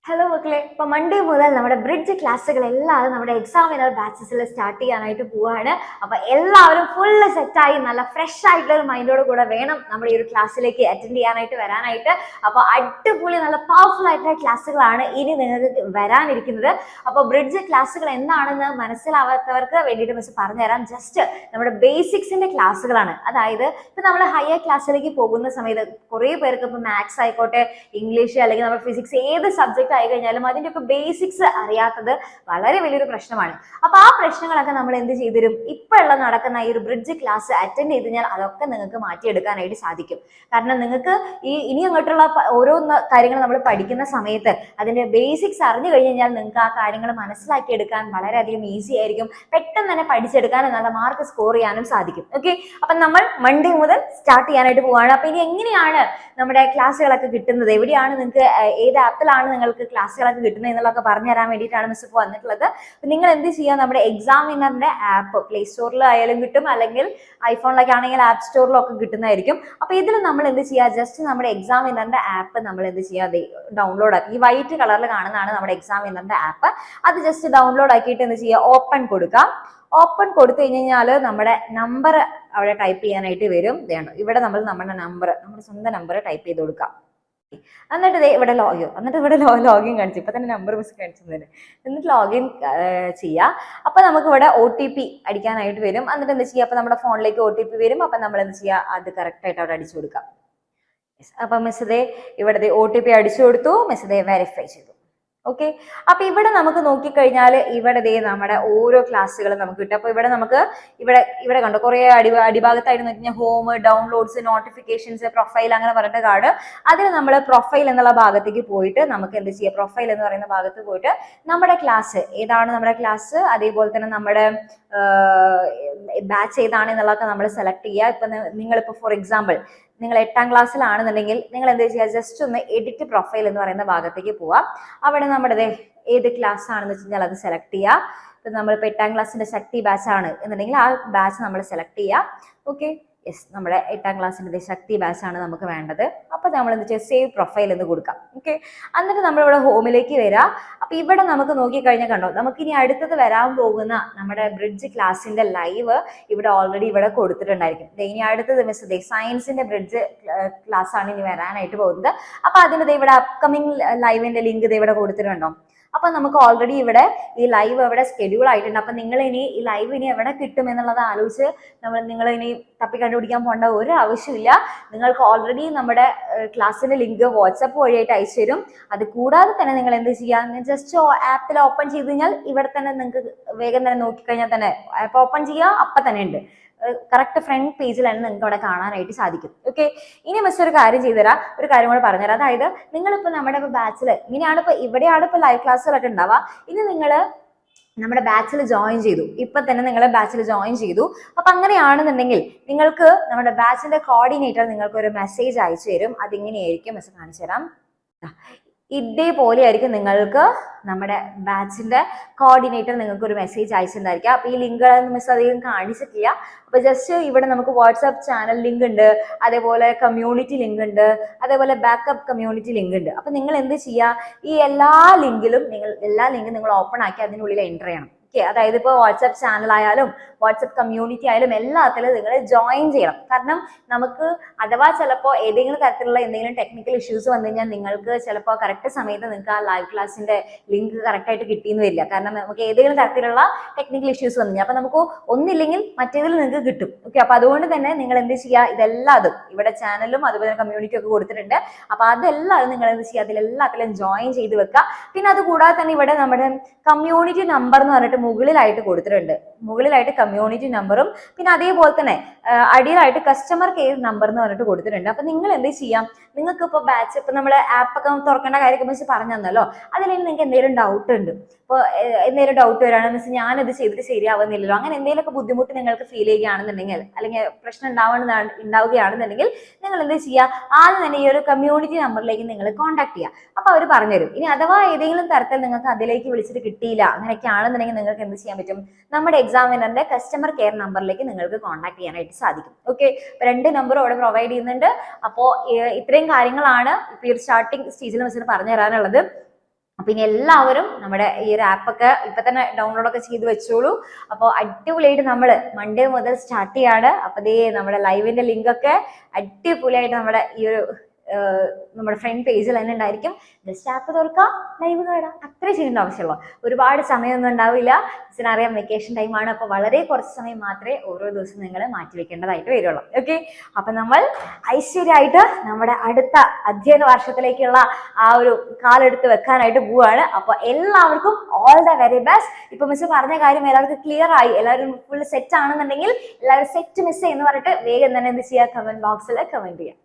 Hello മക്കളെ, ഇപ്പൊ Monday മുതൽ നമ്മുടെ ബ്രിഡ്ജ് ക്ലാസ്സുകൾ എല്ലാവരും നമ്മുടെ എക്സാമിനർ ബാച്ചസിൽ സ്റ്റാർട്ട് ചെയ്യാനായിട്ട് പോവാണ്. അപ്പൊ എല്ലാവരും ഫുള്ള് സെറ്റായി നല്ല ഫ്രഷ് ആയിട്ടുള്ള ഒരു മൈൻഡോട് കൂടെ വേണം നമ്മുടെ ഈ ഒരു ക്ലാസ്സിലേക്ക് അറ്റൻഡ് ചെയ്യാനായിട്ട് വരാനായിട്ട്. അപ്പൊ അടിപൊളി നല്ല പവർഫുൾ ആയിട്ടുള്ള ക്ലാസ്സുകളാണ് ഇനി നിങ്ങൾക്ക് വരാനിരിക്കുന്നത്. അപ്പൊ ബ്രിഡ്ജ് ക്ലാസ്സുകൾ എന്താണെന്ന് മനസ്സിലാവാത്തവർക്ക് വേണ്ടിയിട്ട് മിസ് പറഞ്ഞുതരാം. ജസ്റ്റ് നമ്മുടെ ബേസിക്സിന്റെ ക്ലാസ്സുകളാണ്. അതായത് ഇപ്പൊ നമ്മൾ ഹയർ ക്ലാസ്സിലേക്ക് പോകുന്ന സമയത്ത് കുറെ പേർക്ക് ഇപ്പൊ മാത്സ് ആയിക്കോട്ടെ, ഇംഗ്ലീഷ് അല്ലെങ്കിൽ നമ്മുടെ ഫിസിക്സ് ഏത് സബ്ജക്ട് ആയി കഴിഞ്ഞാലും അതിൻ്റെയൊക്കെ ബേസിക്സ് അറിയാത്തത് വളരെ വലിയൊരു പ്രശ്നമാണ്. അപ്പൊ ആ പ്രശ്നങ്ങളൊക്കെ നമ്മൾ എന്ത് ചെയ്തുതരും? ഇപ്പോഴുള്ള നടക്കുന്ന ഈ ഒരു ബ്രിഡ്ജ് ക്ലാസ് അറ്റൻഡ് ചെയ്ത് കഴിഞ്ഞാൽ അതൊക്കെ നിങ്ങൾക്ക് മാറ്റിയെടുക്കാനായിട്ട് സാധിക്കും. കാരണം നിങ്ങൾക്ക് ഇനി അങ്ങോട്ടുള്ള ഓരോ കാര്യങ്ങൾ നമ്മൾ പഠിക്കുന്ന സമയത്ത് അതിന്റെ ബേസിക്സ് അറിഞ്ഞു കഴിഞ്ഞാൽ നിങ്ങൾക്ക് ആ കാര്യങ്ങൾ മനസ്സിലാക്കി എടുക്കാൻ വളരെയധികം ഈസി ആയിരിക്കും. പെട്ടെന്ന് തന്നെ പഠിച്ചെടുക്കാനും നല്ല മാർക്ക് സ്കോർ ചെയ്യാനും സാധിക്കും. ഓക്കെ, അപ്പൊ നമ്മൾ മൺഡേ മുതൽ സ്റ്റാർട്ട് ചെയ്യാനായിട്ട് പോവാണ്. അപ്പൊ ഇനി എങ്ങനെയാണ് നമ്മുടെ ക്ലാസ്സുകളൊക്കെ കിട്ടുന്നത്, എവിടെയാണ് നിങ്ങൾക്ക്, ഏത് ആപ്പിലാണ് നിങ്ങൾക്ക് ക്ലാസ്സുകളൊക്കെ കിട്ടുന്നത് എന്നുള്ളതൊക്കെ പറഞ്ഞു തരാൻ വേണ്ടിയിട്ടാണ് മിസ് ഇപ്പോൾ വന്നിട്ടുള്ളത്. നിങ്ങൾ എന്ത് ചെയ്യുക, നമ്മുടെ എക്സാമിനറിന്റെ ആപ്പ് പ്ലേ സ്റ്റോറിൽ ആയാലും കിട്ടും, അല്ലെങ്കിൽ ഐഫോണിലൊക്കെ ആണെങ്കിൽ ആപ്പ് സ്റ്റോറിലൊക്കെ കിട്ടുന്നതായിരിക്കും. അപ്പൊ ഇതിൽ നമ്മൾ എന്ത് ചെയ്യുക, ജസ്റ്റ് നമ്മുടെ എക്സാമിനറിന്റെ ആപ്പ് നമ്മൾ എന്ത് ചെയ്യുക, ഡൗൺലോഡ് ആക്കി. ഈ വൈറ്റ് കളറിൽ കാണുന്നതാണ് നമ്മുടെ എക്സാമിനറിന്റെ ആപ്പ്. അത് ജസ്റ്റ് ഡൗൺലോഡ് ആക്കിയിട്ട് എന്ത് ചെയ്യുക, ഓപ്പൺ കൊടുക്കുക. ഓപ്പൺ കൊടുത്തു കഴിഞ്ഞാൽ നമ്മുടെ നമ്പർ അവിടെ ടൈപ്പ് ചെയ്യാനായിട്ട് വരും. ഇവിടെ നമ്മൾ നമ്മുടെ നമ്പർ, നമ്മുടെ സ്വന്തം നമ്പർ ടൈപ്പ് ചെയ്ത് കൊടുക്കാം. എന്നിട്ട് ഇവിടെ ലോഗിൻ കാണിച്ചു. ഇപ്പൊ തന്നെ നമ്പർ മിസ് കാണിച്ചത്. എന്നിട്ട് ലോഗിൻ ചെയ്യുക. അപ്പൊ നമുക്ക് ഇവിടെ OTP അടിക്കാനായിട്ട് വരും. എന്നിട്ട് എന്താ ചെയ്യുക, അപ്പൊ നമ്മുടെ ഫോണിലേക്ക് OTP വരും. അപ്പൊ നമ്മൾ എന്ത് ചെയ്യുക, അത് കറക്റ്റ് ആയിട്ട് അവിടെ അടിച്ചു കൊടുക്കാം. അപ്പൊ മിസ് ഇവിടെ OTP അടിച്ചു കൊടുത്തു. മിസ് വെരിഫൈ ചെയ്തു. ഓക്കെ, അപ്പൊ ഇവിടെ നമുക്ക് നോക്കിക്കഴിഞ്ഞാൽ ഇവിടെ നമ്മുടെ ഓരോ ക്ലാസ്സുകളും നമുക്ക് കിട്ടും. അപ്പൊ ഇവിടെ നമുക്ക് ഇവിടെ കണ്ടോ കുറെ അടിഭാഗത്തായിട്ട് നോക്കി കഴിഞ്ഞാൽ ഹോം, ഡൗൺലോഡ്സ്, നോട്ടിഫിക്കേഷൻസ്, പ്രൊഫൈൽ അങ്ങനെ പറഞ്ഞിട്ട് കാർഡ്. അതിന് നമ്മൾ പ്രൊഫൈൽ എന്നുള്ള ഭാഗത്തേക്ക് പോയിട്ട് നമുക്ക് എന്ത് ചെയ്യാം, പ്രൊഫൈൽ എന്ന് പറയുന്ന ഭാഗത്ത് പോയിട്ട് നമ്മുടെ ക്ലാസ് ഏതാണ്, നമ്മുടെ ക്ലാസ്, അതേപോലെ തന്നെ നമ്മുടെ ബാച്ച് ഏതാണ് എന്നുള്ളതൊക്കെ നമ്മൾ സെലക്ട് ചെയ്യുക. ഇപ്പൊ നിങ്ങളിപ്പോ ഫോർ എക്സാമ്പിൾ നിങ്ങൾ 8ാം ക്ലാസ്സിലാണെന്നുണ്ടെങ്കിൽ നിങ്ങൾ എന്താ ചെയ്യുക, ജസ്റ്റ് ഒന്ന് എഡിറ്റ് പ്രൊഫൈൽ എന്ന് പറയുന്ന ഭാഗത്തേക്ക് പോവാം. അവിടെ നമ്മുടെ ഏത് ക്ലാസ് ആണെന്ന് വെച്ച് കഴിഞ്ഞാൽ അത് സെലക്ട് ചെയ്യുക. ഇപ്പം നമ്മളിപ്പോൾ 8ാം ക്ലാസ്സിന്റെ ശക്തി ബാച്ച് ആണ് എന്നുണ്ടെങ്കിൽ ആ ബാച്ച് നമ്മൾ സെലക്ട് ചെയ്യുക. ഓക്കെ, യെസ്, നമ്മുടെ 8ാം ക്ലാസ്സിന്റെ ശക്തി ബാച്ച് ആണ് നമുക്ക് വേണ്ടത്. അപ്പൊ നമ്മൾ എന്ത് ചെയ്യുക, സേവ് പ്രൊഫൈൽ എന്ന് കൊടുക്കാം. ഓക്കെ, എന്നിട്ട് നമ്മളിവിടെ ഹോമിലേക്ക് വരാം. അപ്പൊ ഇവിടെ നമുക്ക് നോക്കിക്കഴിഞ്ഞാൽ കണ്ടോ, നമുക്ക് ഇനി അടുത്തത് വരാൻ പോകുന്ന നമ്മുടെ ബ്രിഡ്ജ് ക്ലാസിന്റെ ലൈവ് ഇവിടെ ഓൾറെഡി ഇവിടെ കൊടുത്തിട്ടുണ്ടായിരിക്കും. ഇനി അടുത്തത് മിസ് സയൻസിന്റെ ബ്രിഡ്ജ് ക്ലാസ് ആണ് ഇനി വരാനായിട്ട് പോകുന്നത്. അപ്പൊ അതിന്റെ ഇവിടെ അപ്കമിങ് ലൈവിന്റെ ലിങ്ക് ഇവിടെ കൊടുത്തിട്ടുണ്ടോ. അപ്പൊ നമുക്ക് ഓൾറെഡി ഇവിടെ ഈ ലൈവ് എവിടെ സ്കെഡ്യൂൾ ആയിട്ടുണ്ട്. അപ്പൊ നിങ്ങൾ ഇനി ഈ ലൈവ് ഇനി എവിടെ കിട്ടും എന്നുള്ളത് ആലോചിച്ച് നിങ്ങൾ ഇനി തപ്പി കണ്ടുപിടിക്കാൻ പോകേണ്ട ഒരു ആവശ്യമില്ല. നിങ്ങൾക്ക് ഓൾറെഡി നമ്മുടെ ക്ലാസ്സിന്റെ ലിങ്ക് വാട്സപ്പ് വഴിയായിട്ട് അയച്ചു തരും. അത് കൂടാതെ തന്നെ നിങ്ങൾ എന്ത് ചെയ്യുക, ജസ്റ്റ് ആപ്പിൽ ഓപ്പൺ ചെയ്ത് കഴിഞ്ഞാൽ ഇവിടെ തന്നെ നിങ്ങൾക്ക് വേഗം തന്നെ നോക്കിക്കഴിഞ്ഞാൽ തന്നെ ആപ്പ് ഓപ്പൺ ചെയ്യുക, അപ്പൊ തന്നെ ഉണ്ട്. കറക്റ്റ് ഫ്രണ്ട് പേജിലാണ് നിങ്ങൾക്ക് അവിടെ കാണാനായിട്ട് സാധിക്കും. ഓക്കെ, ഇനി മിസ് ഒരു കാര്യം ചെയ്തുതരാം, ഒരു കാര്യം കൂടെ പറഞ്ഞുതരാം. അതായത് നിങ്ങളിപ്പോൾ നമ്മുടെ ബാച്ചിൽ ഇങ്ങനെയാണ്, ഇവിടെയാണ് ഇപ്പോൾ ലൈവ് ക്ലാസ്സുകളൊക്കെ ഉണ്ടാവുക. ഇനി നിങ്ങൾ നമ്മുടെ ബാച്ചിൽ ജോയിൻ ചെയ്തു, ഇപ്പൊ തന്നെ നിങ്ങൾ ബാച്ചിൽ ജോയിൻ ചെയ്തു. അപ്പൊ അങ്ങനെയാണെന്നുണ്ടെങ്കിൽ നിങ്ങൾക്ക് നമ്മുടെ ബാച്ചിന്റെ കോർഡിനേറ്റർ നിങ്ങൾക്ക് ഒരു മെസ്സേജ് അയച്ചു തരും. അതിങ്ങനെയായിരിക്കും, മിസ് കാണിച്ചു തരാം. ഇതേപോലെ ആയിരിക്കും നിങ്ങൾക്ക് നമ്മുടെ ബാച്ചിന്റെ കോർഡിനേറ്റർ നിങ്ങൾക്ക് ഒരു മെസ്സേജ് അയച്ചിട്ടുണ്ടായിരിക്കുക. അപ്പൊ ഈ ലിങ്കുകളൊന്നും മിസ് അധികം കാണിച്ചിട്ടില്ല. അപ്പൊ ജസ്റ്റ് ഇവിടെ നമുക്ക് വാട്സ്ആപ്പ് ചാനൽ ലിങ്ക് ഉണ്ട്, അതേപോലെ കമ്മ്യൂണിറ്റി ലിങ്ക് ഉണ്ട്, അതേപോലെ ബാക്കപ്പ് കമ്മ്യൂണിറ്റി ലിങ്ക് ഉണ്ട്. അപ്പൊ നിങ്ങൾ എന്ത് ചെയ്യുക, ഈ എല്ലാ ലിങ്കും നിങ്ങൾ ഓപ്പൺ ആക്കി അതിനുള്ളിൽ എൻ്റർ ചെയ്യണം. ഓക്കെ, അതായത് ഇപ്പോൾ വാട്സ്ആപ്പ് ചാനൽ ആയാലും വാട്സ്ആപ്പ് കമ്മ്യൂണിറ്റി ആയാലും എല്ലാത്തിലും നിങ്ങൾ ജോയിൻ ചെയ്യണം. കാരണം നമുക്ക് അഥവാ ചിലപ്പോൾ ഏതെങ്കിലും തരത്തിലുള്ള എന്തെങ്കിലും ടെക്നിക്കൽ ഇഷ്യൂസ് വന്നു കഴിഞ്ഞാൽ നിങ്ങൾക്ക് ചിലപ്പോൾ കറക്റ്റ് സമയത്ത് നിങ്ങൾക്ക് ആ ലൈവ് ക്ലാസ്സിന്റെ ലിങ്ക് കറക്റ്റ് ആയിട്ട് കിട്ടിയെന്ന് വരില്ല. കാരണം നമുക്ക് ഏതെങ്കിലും തരത്തിലുള്ള ടെക്നിക്കൽ ഇഷ്യൂസ് വന്നു കഴിഞ്ഞാൽ അപ്പൊ നമുക്ക് ഒന്നില്ലെങ്കിൽ മറ്റേതിൽ നിങ്ങൾക്ക് കിട്ടും. ഓക്കെ, അപ്പൊ അതുകൊണ്ട് തന്നെ നിങ്ങൾ എന്ത് ചെയ്യുക, ഇതെല്ലാതും ഇവിടെ ചാനലും അതുപോലെ കമ്മ്യൂണിറ്റി ഒക്കെ കൊടുത്തിട്ടുണ്ട്. അപ്പൊ അതെല്ലാതും നിങ്ങൾ എന്ത് ചെയ്യുക, അതിലെല്ലാത്തിലും ജോയിൻ ചെയ്ത് വെക്കുക. പിന്നെ അത് കൂടാതെ തന്നെ ഇവിടെ നമ്മുടെ കമ്മ്യൂണിറ്റി നമ്പർ എന്ന് പറഞ്ഞിട്ട് മുകളിലായിട്ട് കൊടുത്തിട്ടുണ്ട്. മുകളിലായിട്ട് കമ്മ്യൂണിറ്റി നമ്പറും പിന്നെ അതേപോലെ തന്നെ അടിയിലായിട്ട് കസ്റ്റമർ കെയർ നമ്പർ എന്ന് പറഞ്ഞിട്ട് കൊടുത്തിട്ടുണ്ട്. അപ്പൊ നിങ്ങൾ എന്ത് ചെയ്യാം, നിങ്ങൾക്ക് ഇപ്പോൾ ബാച്ച് ഇപ്പൊ നമ്മൾ ആപ്പൊക്കെ തുറക്കേണ്ട കാര്യമൊക്കെ വെച്ച് പറഞ്ഞു തന്നല്ലോ, അതിൽ നിങ്ങൾക്ക് എന്തെങ്കിലും ഡൗട്ട് ഉണ്ട്, ഇപ്പോൾ എന്തെങ്കിലും ഡൗട്ട് വരികയാണെന്ന് വെച്ചാൽ ഞാനത് ചെയ്തിട്ട് ശരിയാവുന്നില്ലല്ലോ, അങ്ങനെ എന്തെങ്കിലുമൊക്കെ ബുദ്ധിമുട്ട് നിങ്ങൾക്ക് ഫീൽ ചെയ്യുകയാണെന്നുണ്ടെങ്കിൽ അല്ലെങ്കിൽ പ്രശ്നം ഉണ്ടാവുകയാണെന്നുണ്ടെങ്കിൽ നിങ്ങൾ എന്ത് ചെയ്യുക, ആദ്യം തന്നെ ഈ ഒരു കമ്മ്യൂണിറ്റി നമ്പറിലേക്ക് നിങ്ങൾ കോൺടാക്ട് ചെയ്യുക. അപ്പൊ അവർ പറഞ്ഞുതരും. ഇനി അഥവാ ഏതെങ്കിലും തരത്തിൽ നിങ്ങൾക്ക് അതിലേക്ക് വിളിച്ചിട്ട് കിട്ടിയില്ല അങ്ങനെയൊക്കെ ആണെന്നുണ്ടെങ്കിൽ നിങ്ങൾക്ക് എന്ത് ചെയ്യാൻ പറ്റും, നമ്മുടെ എക്സാമിനറിന്റെ കസ്റ്റമർ കെയർ നമ്പറിലേക്ക് നിങ്ങൾക്ക് കോൺടാക്ട് ചെയ്യാനായിട്ട് സാധിക്കും. ഓക്കെ, 2 നമ്പറും അവിടെ പ്രൊവൈഡ് ചെയ്യുന്നുണ്ട്. അപ്പോൾ ഇത്രയും കാര്യങ്ങളാണ് ഇപ്പൊ ഈ സ്റ്റാർട്ടിംഗ് സ്റ്റേജിൽ മിസ്സിന് പറഞ്ഞു തരാനുള്ളത്. അപ്പൊ ഇനി എല്ലാവരും നമ്മുടെ ഈ ഒരു ആപ്പൊക്കെ ഇപ്പൊ തന്നെ ഡൗൺലോഡ് ഒക്കെ ചെയ്ത് വെച്ചോളൂ. അപ്പോൾ അടിപൊളിയായിട്ട് നമ്മൾ മൺഡേ മുതൽ സ്റ്റാർട്ട് ചെയ്യാണ്. അപ്പൊ ദേ നമ്മുടെ ലൈവിന്റെ ലിങ്ക് ഒക്കെ അടിപൊളിയായിട്ട് നമ്മുടെ ഈ ഒരു നമ്മുടെ ഫ്രണ്ട് പേജിൽ തന്നെ ഉണ്ടായിരിക്കും. ജസ്റ്റ് ആപ്പ് തുറക്കാം, ലൈവ് കാണാം, അത്രേ ചെയ്യേണ്ട ആവശ്യമുള്ളൂ. ഒരുപാട് സമയമൊന്നും ഉണ്ടാവില്ല. അറിയാം വെക്കേഷൻ ടൈമാണ്. അപ്പൊ വളരെ കുറച്ച് സമയം മാത്രമേ ഓരോ ദിവസം നിങ്ങൾ മാറ്റിവെക്കേണ്ടതായിട്ട് വരുള്ളൂ. ഓക്കെ, അപ്പൊ നമ്മൾ ഐശ്വര്യമായിട്ട് നമ്മുടെ അടുത്ത അധ്യയന വർഷത്തിലേക്കുള്ള ആ ഒരു കാലെടുത്ത് വെക്കാനായിട്ട് പോവാണ്. അപ്പൊ എല്ലാവർക്കും ഓൾ ദ വെരി ബെസ്റ്റ്. ഇപ്പൊ മിസ് പറഞ്ഞ കാര്യം എല്ലാവർക്കും ക്ലിയർ ആയി, എല്ലാവരും ഫുൾ സെറ്റ് ആണെന്നുണ്ടെങ്കിൽ എല്ലാവരും സെറ്റ് മിസ് എന്ന് പറഞ്ഞിട്ട് വേഗം തന്നെ എന്ത് ചെയ്യുക, കമന്റ് ബോക്സിൽ കമന്റ് ചെയ്യുക.